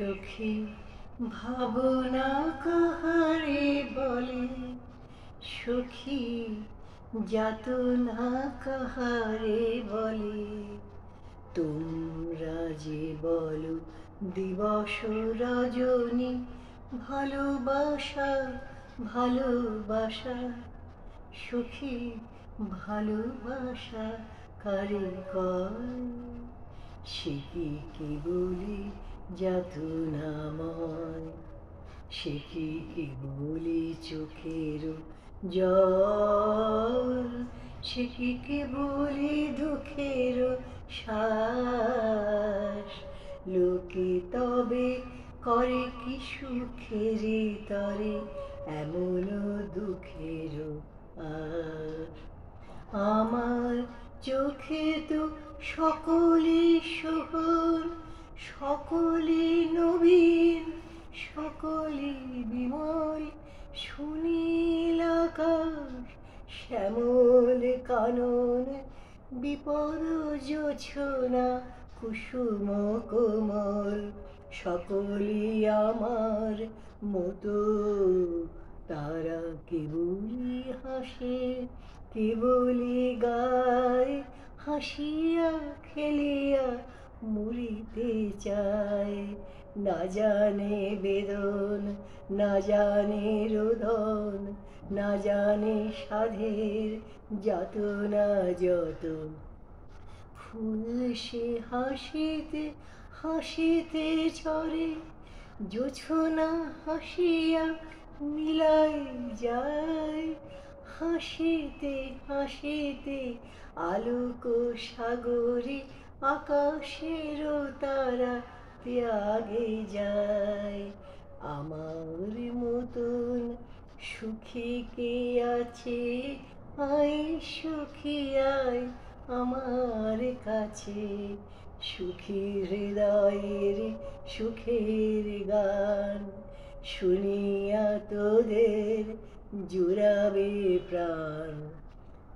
সখী ভাবনা কাহারে বলে, সখী যাতনা কাহারে বলে। তোমরা যে বলো দিবস রজনী, ভালোবাসা ভালোবাসা, সখী ভালোবাসা কারে কয়? সে কি কেবলি যাতনাময়, সে কি কেবলি চোখের জল, সে কি কেবলি দুঃখের শ্বাস? লোকে তবে করে কি সুখের তরে এমন দুঃখের আর? আমার চোখে তো সকলই সোহর, সকলই নবীন, সকলই বিমল। সুনীল আকাশ, শ্যামল কানন, বিপদ জোছনা, কুসুম কোমল। সকলই আমার মতো, তারা কেবলই হাসে, কেবলই গায়, হাসিয়া খেলিয়া মরিতে চায়। না জানে বেদন, না জানে রোদন, না জানে সাধের যাতনা যত। ফুল সে হাসিতে হাসিতে ঝরে, জোছনা হাসিয়া মিলাই যায়। হাসিতে হাসিতে আলোক সাগরে আকাশের তারা ত্যাগে যায়। আমার মতন সুখী কে আছে? আয় সুখী আয় আমার কাছে। সুখী হৃদয়ের সুখের গান শুনিয়া তোদের জুড়াবে প্রাণ।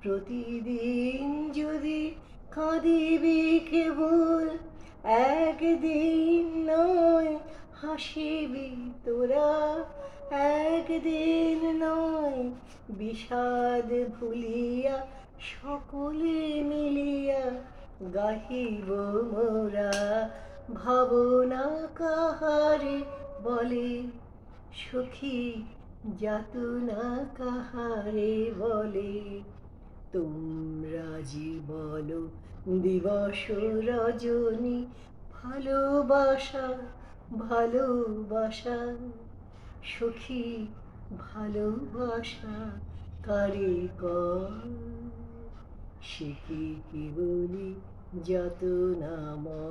প্রতিদিন যদি কাঁদিবি কেবল, একদিন নয় হাসিবি তোরা। একদিন নয় বিষাদ ভুলিয়া সকলে মিলিয়া গাহিব মোরা। ভাবনা কাহারে বলে, সখী যাতনা কাহারে বলে। তোমরা যে বলো দিবস রজনী, ভালোবাসা ভালোবাসা, সখী ভালোবাসা কারে কয়? সে কি কেবলি যাতনাময়।